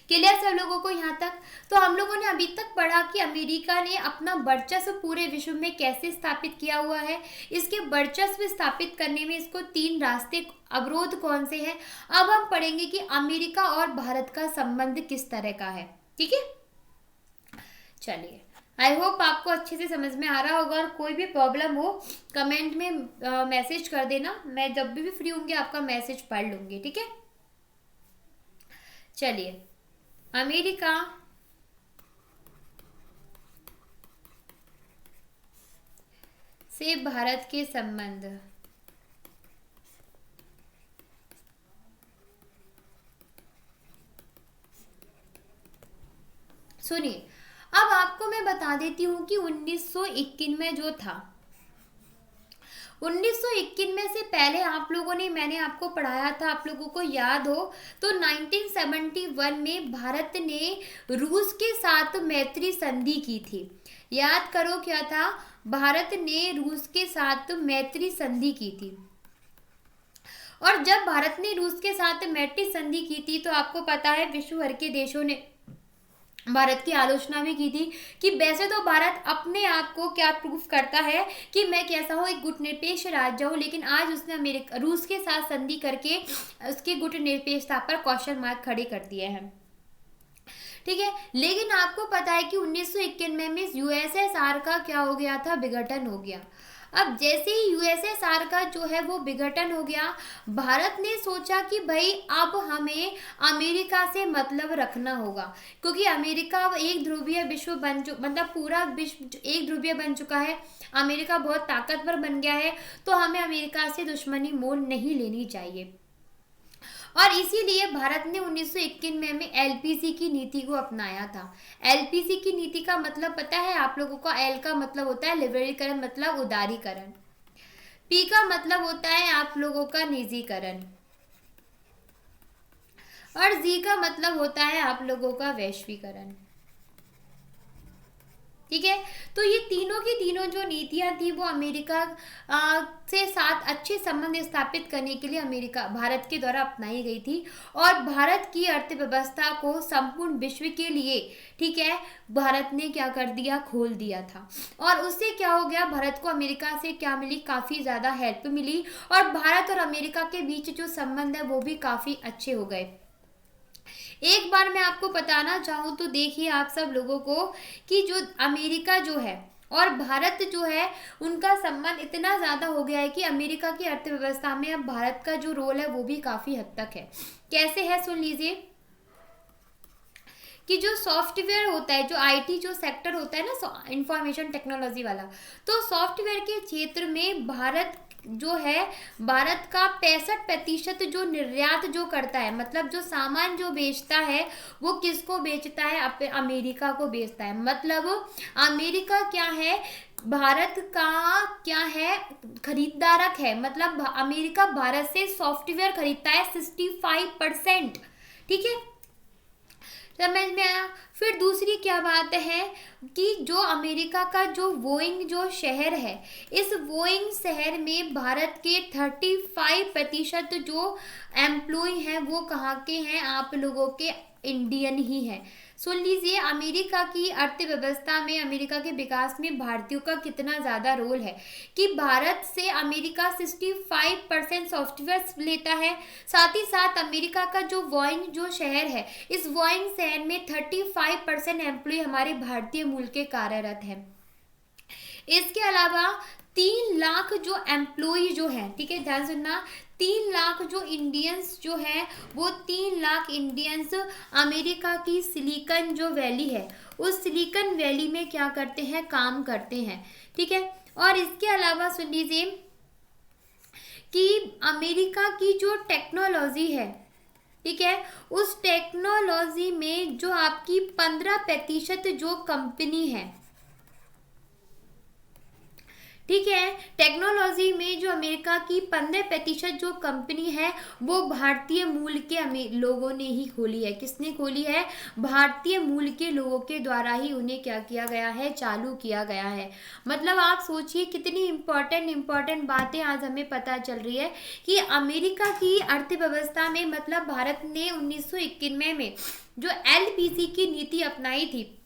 Speaker 1: क्लियर सब लोगों को यहाँ तक? तो हम लोगों ने अभी तक पढ़ा कि अमेरिका ने अपना वर्चस्व पूरे विश्व में कैसे स्थापित किया हुआ है। इसके वर्चस्व स्थापित करने में इसको तीन रास्ते, अवरोध कौन से हैं। अब हम पढ़ेंगे कि अमेरिका और भारत का संबंध किस तरह का है। ठीक है, चलिए, आई होप आपको अच्छे से समझ में आ रहा होगा। और कोई भी प्रॉब्लम हो कमेंट में मैसेज कर देना, मैं जब भी फ्री होंगी आपका मैसेज पढ़ लूंगी। ठीक है, चलिए, अमेरिका से भारत के संबंध। सुनिए, अब आपको मैं बता देती हूँ कि 1921 में जो था, 1921 में से पहले आप लोगों ने, मैंने आपको पढ़ाया था, आप लोगों को याद हो तो 1971 में भारत ने रूस के साथ मैत्री संधि की थी। याद करो क्या था, भारत ने रूस के साथ मैत्री संधि की थी। और जब भारत ने रूस के साथ मैत्री संधि की थी तो आपको पता है विश्व भर के देशों ने भारत की आलोचना भी की थी कि वैसे तो भारत अपने आप को क्या प्रूफ करता है कि मैं कैसा हूँ, एक गुटनिरपेक्ष राज्य हूँ, लेकिन आज उसने अमेरिका रूस के साथ संधि करके उसके गुटनिरपेक्षता पर क्वेश्चन मार्क खड़े कर दिए हैं। ठीक है, लेकिन आपको पता है कि 1991 में यूएसएसआर का क्या हो गया था, विघटन हो गया। अब जैसे ही यूएसएसआर का जो है वो विघटन हो गया, भारत ने सोचा कि भाई अब हमें अमेरिका से मतलब रखना होगा, क्योंकि अमेरिका अब एक ध्रुवीय विश्व मतलब पूरा विश्व एक ध्रुवीय बन चुका है, अमेरिका बहुत ताकतवर बन गया है, तो हमें अमेरिका से दुश्मनी मोल नहीं लेनी चाहिए। और इसीलिए भारत ने 1921 में एलपीसी की नीति को अपनाया था। एलपीसी की नीति का मतलब पता है आप लोगों को? एल का मतलब होता है लिबरलीकरण, मतलब उदारीकरण। पी का मतलब होता है आप लोगों का निजीकरण, और जी का मतलब होता है आप लोगों का वैश्वीकरण। ठीक है, तो ये तीनों की तीनों जो नीतियां थी वो अमेरिका से साथ अच्छे संबंध स्थापित करने के लिए भारत के द्वारा अपनाई गई थी, और भारत की अर्थव्यवस्था को संपूर्ण विश्व के लिए, ठीक है, भारत ने क्या कर दिया, खोल दिया था। और उससे क्या हो गया, भारत को अमेरिका से क्या मिली, काफ़ी ज़्यादा हेल्प मिली, और भारत और अमेरिका के बीच जो संबंध है वो भी काफ़ी अच्छे हो गए। एक बार मैं आपको बताना चाहूँ तो देखिए आप सब लोगों को कि जो अमेरिका जो है और भारत जो है उनका संबंध इतना ज़्यादा हो गया है कि अमेरिका की अर्थव्यवस्था में अब भारत का जो रोल है वो भी काफ़ी हद तक है। कैसे है सुन लीजिए कि जो सॉफ्टवेयर होता है, जो आईटी जो सेक्टर होता है ना, इंफॉर्मेशन टेक्नोलॉजी वाला, तो सॉफ्टवेयर के क्षेत्र में भारत जो है, भारत का 65% जो निर्यात जो करता है, मतलब जो सामान जो बेचता है वो किसको बेचता है, अमेरिका को बेचता है। मतलब अमेरिका क्या है, भारत का क्या है, खरीदारक है। मतलब अमेरिका भारत से सॉफ्टवेयर खरीदता है 65%। ठीक है, समझ में आया। फिर दूसरी क्या बात है कि जो अमेरिका का जो बोइंग जो शहर है, इस बोइंग शहर में भारत के 35% जो एम्प्लॉय हैं वो कहाँ के हैं, आप लोगों के इंडियन ही हैं। सुन लीजिए, अमेरिका की अर्थव्यवस्था में, अमेरिका के विकास में भारतीयों का कितना ज़्यादा रोल है कि भारत से अमेरिका 65% सॉफ्टवेयर लेता है। साथ ही साथ अमेरिका का जो बोइंग जो शहर है, इस बोइंग शहर में 35% एम्प्लॉय हमारे भारतीय मूल के कार्यरत हैं। इसके अलावा 3 लाख जो एम्प्लॉय जो हैं, ठीक है, ध्यान सुनना, 3 लाख जो इंडियंस जो है वो 3 लाख इंडियंस अमेरिका की सिलिकॉन जो वैली है, उस सिलिकॉन वैली में क्या करते हैं, काम करते हैं। ठीक है, और इसके अलावा सुन लीजिए कि अमेरिका की जो टेक्नोलॉजी है, ठीक है, उस टेक्नोलॉजी में जो आपकी 15% जो कंपनी है, ठीक है। टेक्नोलॉजी में जो अमेरिका की 15% जो कंपनी है वो भारतीय मूल के लोगों ने ही खोली है। किसने खोली है? भारतीय मूल के लोगों के द्वारा ही उन्हें क्या किया गया है? चालू किया गया है। मतलब आप सोचिए कितनी इम्पोर्टेंट बातें आज हमें पता चल रही है कि अमेरिका की अर्थव्यवस्था में, मतलब भारत ने 1991 में जो एलपीसी की नीति अपनाई थी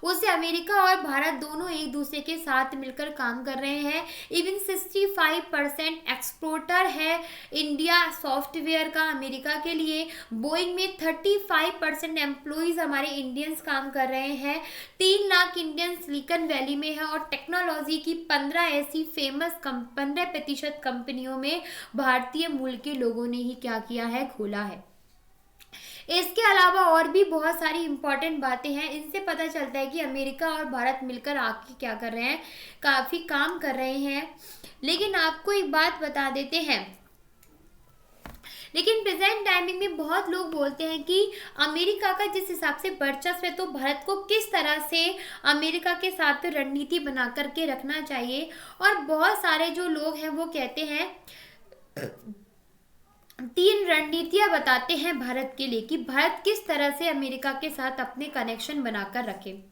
Speaker 1: उससे अमेरिका और भारत दोनों एक दूसरे के साथ मिलकर काम कर रहे हैं। इवन 65% एक्सपोर्टर है इंडिया सॉफ्टवेयर का अमेरिका के लिए। बोइंग में 35% एम्प्लॉइज हमारे इंडियंस काम कर रहे हैं। 3 लाख इंडियन सिलिकॉन वैली में है। और टेक्नोलॉजी की 15 ऐसी फेमस 15% कंपनियों में भारतीय मूल के लोगों ने ही क्या किया है? खोला है। इसके अलावा और भी बहुत सारी इंपॉर्टेंट बातें हैं। इनसे पता चलता है कि अमेरिका और भारत मिलकर आके क्या कर रहे हैं? काफ़ी काम कर रहे हैं। लेकिन आपको एक बात बता देते हैं, लेकिन प्रेजेंट टाइमिंग में बहुत लोग बोलते हैं कि अमेरिका का जिस हिसाब से वर्चस्व है तो भारत को किस तरह से अमेरिका के साथ रणनीति बना करके रखना चाहिए। और बहुत सारे जो लोग हैं वो कहते हैं 3 रणनीतियां बताते हैं भारत के लिए कि भारत किस तरह से अमेरिका के साथ अपने कनेक्शन बनाकर रखे।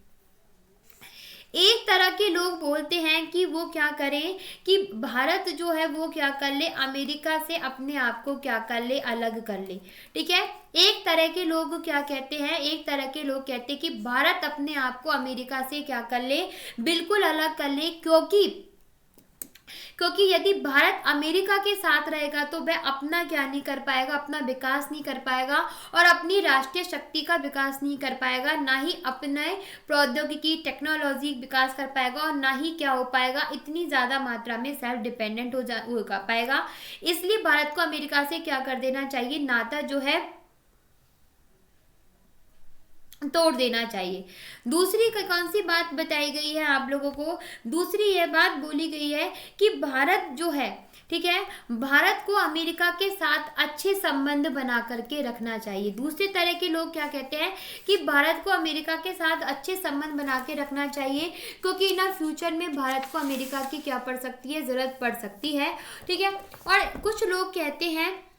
Speaker 1: एक तरह के लोग बोलते हैं कि वो क्या करें कि भारत जो है वो क्या कर ले, अमेरिका से अपने आप को क्या कर ले? अलग कर ले। ठीक है। एक तरह के लोग क्या कहते हैं? एक तरह के लोग कहते हैं कि भारत अपने आप को अमेरिका से क्या कर ले? बिल्कुल अलग कर ले। क्योंकि यदि भारत अमेरिका के साथ रहेगा तो वह अपना क्या नहीं कर पाएगा? अपना विकास नहीं कर पाएगा और अपनी राष्ट्रीय शक्ति का विकास नहीं कर पाएगा, ना ही अपने प्रौद्योगिकी टेक्नोलॉजी विकास कर पाएगा और ना ही क्या हो पाएगा? इतनी ज़्यादा मात्रा में सेल्फ डिपेंडेंट हो पाएगा। इसलिए भारत को अमेरिका से क्या कर देना चाहिए? नाता जो है तोड़ देना चाहिए। दूसरी कौन सी बात बताई गई है आप लोगों को? दूसरी यह बात बोली गई है कि भारत जो है, ठीक है, भारत को अमेरिका के साथ अच्छे संबंध बना करके रखना चाहिए। दूसरे तरह के लोग क्या कहते हैं कि भारत को अमेरिका के साथ अच्छे संबंध बना के रखना चाहिए क्योंकि ना फ्यूचर में भारत को अमेरिका की क्या पड़ सकती है? ज़रूरत पड़ सकती है। ठीक है। और कुछ लोग कहते हैं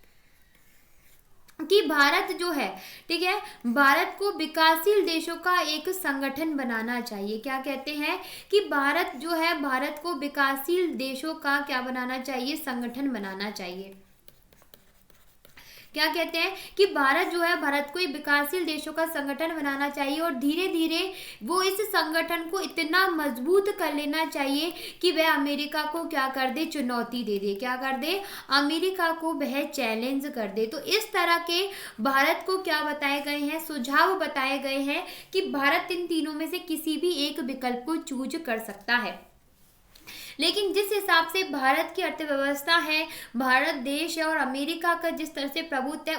Speaker 1: कि भारत जो है, ठीक है, भारत को विकासशील देशों का एक संगठन बनाना चाहिए। क्या कहते हैं कि भारत जो है, भारत को विकासशील देशों का क्या बनाना चाहिए? संगठन बनाना चाहिए। क्या कहते हैं कि भारत जो है, भारत को विकासशील देशों का संगठन बनाना चाहिए और धीरे धीरे वो इस संगठन को इतना मजबूत कर लेना चाहिए कि वह अमेरिका को क्या कर दे? चुनौती दे दे। क्या कर दे? अमेरिका को वह चैलेंज कर दे। तो इस तरह के भारत को क्या बताए गए हैं? सुझाव बताए गए हैं कि भारत इन तीनों में से किसी भी एक विकल्प को चूज कर सकता है। लेकिन जिस हिसाब से भारत की अर्थव्यवस्था है, भारत देश है और अमेरिका का जिस तरह से प्रभुत्व है,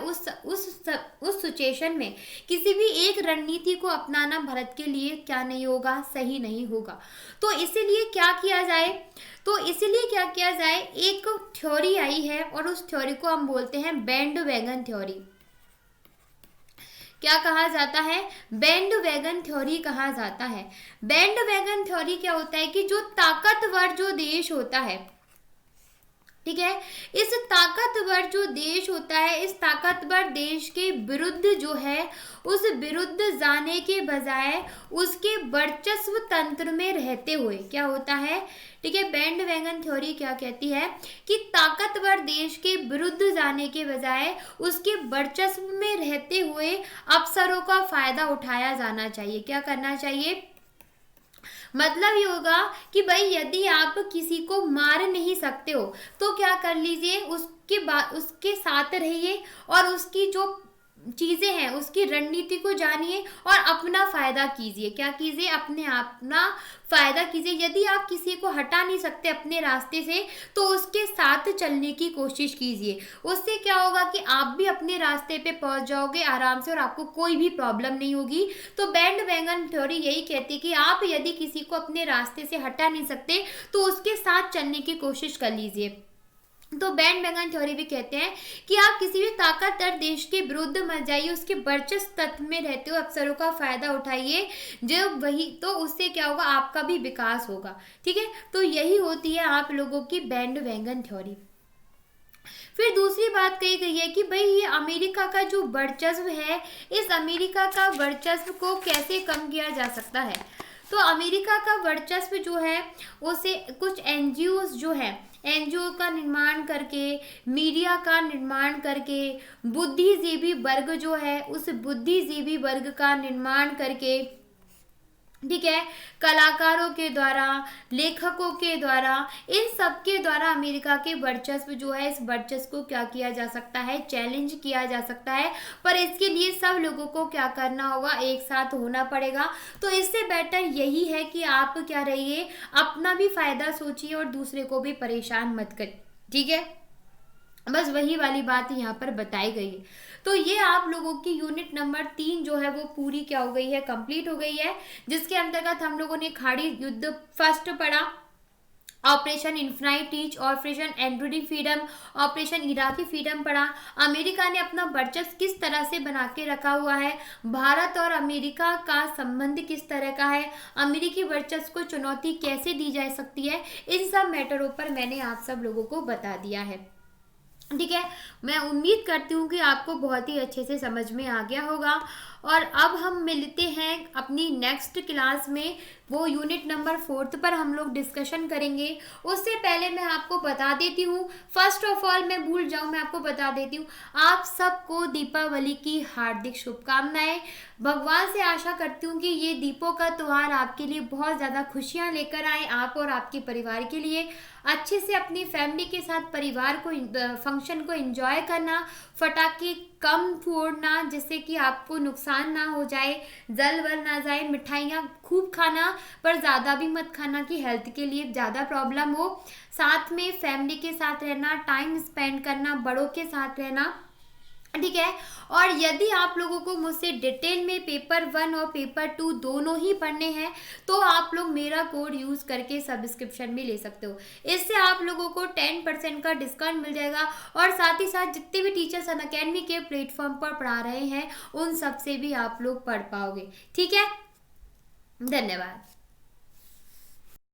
Speaker 1: उस सिचुएशन में किसी भी एक रणनीति को अपनाना भारत के लिए क्या नहीं होगा? सही नहीं होगा। तो इसीलिए क्या किया जाए? एक थ्योरी आई है और उस थ्योरी को हम बोलते हैं बैंड वैगन थ्योरी। क्या कहा जाता है? बैंड वैगन थ्योरी कहा जाता है। बैंड वैगन थ्योरी क्या होता है कि जो ताकतवर जो देश होता है, ठीक है, इस ताकतवर जो देश होता है, इस ताकतवर देश के विरुद्ध जो है, उस विरुद्ध जाने के बजाय उसके वर्चस्व तंत्र में रहते हुए क्या होता है? ठीक है, बैंड वैगन थ्योरी क्या कहती है कि ताकतवर देश के विरुद्ध जाने के बजाय उसके वर्चस्व में रहते हुए अवसरों का फायदा उठाया जाना चाहिए। क्या करना चाहिए? मतलब ये होगा कि भाई यदि आप किसी को मार नहीं सकते हो तो क्या कर लीजिए, उसके साथ रहिए और उसकी जो चीज़ें हैं उसकी रणनीति को जानिए और अपना फायदा कीजिए। क्या कीजिए? अपना फायदा कीजिए। यदि आप किसी को हटा नहीं सकते अपने रास्ते से तो उसके साथ चलने की कोशिश कीजिए। उससे क्या होगा कि आप भी अपने रास्ते पे पहुंच जाओगे आराम से और आपको कोई भी प्रॉब्लम नहीं होगी। तो बैंड वैगन थ्योरी यही कहती है कि आप यदि किसी को अपने रास्ते से हटा नहीं सकते तो उसके साथ चलने की कोशिश कर लीजिए। तो बैंडवैगन थ्योरी भी कहते हैं कि आप किसी भी ताकतवर देश के विरुद्ध मत जाइए, उसके वर्चस्व तत्व में रहते हुए अवसरों का फायदा उठाइए, जो वही तो उससे क्या होगा, आपका भी विकास होगा। ठीक है, तो यही होती है आप लोगों की बैंडवैगन थ्योरी। फिर दूसरी बात कही गई है कि भाई ये अमेरिका का जो वर्चस्व है, इस अमेरिका का वर्चस्व को कैसे कम किया जा सकता है। तो अमेरिका का वर्चस्व जो है उसे कुछ एनजीओ जो है, एनजीओ का निर्माण करके, मीडिया का निर्माण करके, बुद्धिजीवी वर्ग जो है उस बुद्धिजीवी वर्ग का निर्माण करके, ठीक है, कलाकारों के द्वारा, लेखकों के द्वारा, इन सब के द्वारा अमेरिका के वर्चस्व जो है, इस वर्चस्व को क्या किया जा सकता है, चैलेंज किया जा सकता है। पर इसके लिए सब लोगों को क्या करना होगा, एक साथ होना पड़ेगा। तो इससे बेटर यही है कि आप क्या रहिए, अपना भी फायदा सोचिए और दूसरे को भी परेशान मत करिए। ठीक है, बस वही वाली बात यहाँ पर बताई गई है। तो ये आप लोगों की यूनिट नंबर 3 जो है वो पूरी क्या हो गई है, कंप्लीट हो गई है, जिसके अंतर्गत हम लोगों ने खाड़ी युद्ध फर्स्ट पढ़ा, operation infinite reach, operation Android freedom, operation Iraqi freedom पढ़ा, अमेरिका ने अपना वर्चस्व किस तरह से बना के रखा हुआ है, भारत और अमेरिका का संबंध किस तरह का है, अमेरिकी वर्चस्व को चुनौती कैसे दी जा सकती है, इन सब मैटरों पर मैंने आप सब लोगों को बता दिया है। ठीक है, मैं उम्मीद करती हूँ कि आपको बहुत ही अच्छे से समझ में आ गया होगा। और अब हम मिलते हैं अपनी नेक्स्ट क्लास में, वो यूनिट नंबर 4 पर हम लोग डिस्कशन करेंगे। उससे पहले मैं आपको बता देती हूँ, फर्स्ट ऑफ ऑल मैं भूल जाऊँ, मैं आपको बता देती हूँ, आप सबको दीपावली की हार्दिक शुभकामनाएं। भगवान से आशा करती हूँ कि ये दीपों का त्यौहार आपके लिए बहुत ज़्यादा खुशियाँ लेकर आए, आप और आपके परिवार के लिए। अच्छे से अपनी फैमिली के साथ परिवार को फंक्शन को एंजॉय करना, पटाखे कम फोड़ना जिससे कि आपको नुकसान ना हो जाए, जल वल ना जाए, मिठाइयाँ खूब खाना पर ज़्यादा भी मत खाना कि हेल्थ के लिए ज़्यादा प्रॉब्लम हो। साथ में फैमिली के साथ रहना, टाइम स्पेंड करना, बड़ों के साथ रहना। ठीक है, और यदि आप लोगों को मुझसे डिटेल में पेपर 1 और पेपर 2 दोनों ही पढ़ने हैं तो आप लोग मेरा कोड यूज़ करके सब्सक्रिप्शन भी ले सकते हो। इससे आप लोगों को 10% का डिस्काउंट मिल जाएगा, और साथ ही साथ जितने भी टीचर्स अनअकैडमी के प्लेटफॉर्म पर पढ़ा रहे हैं उन सब से भी आप लोग पढ़ पाओगे। ठीक है, धन्यवाद।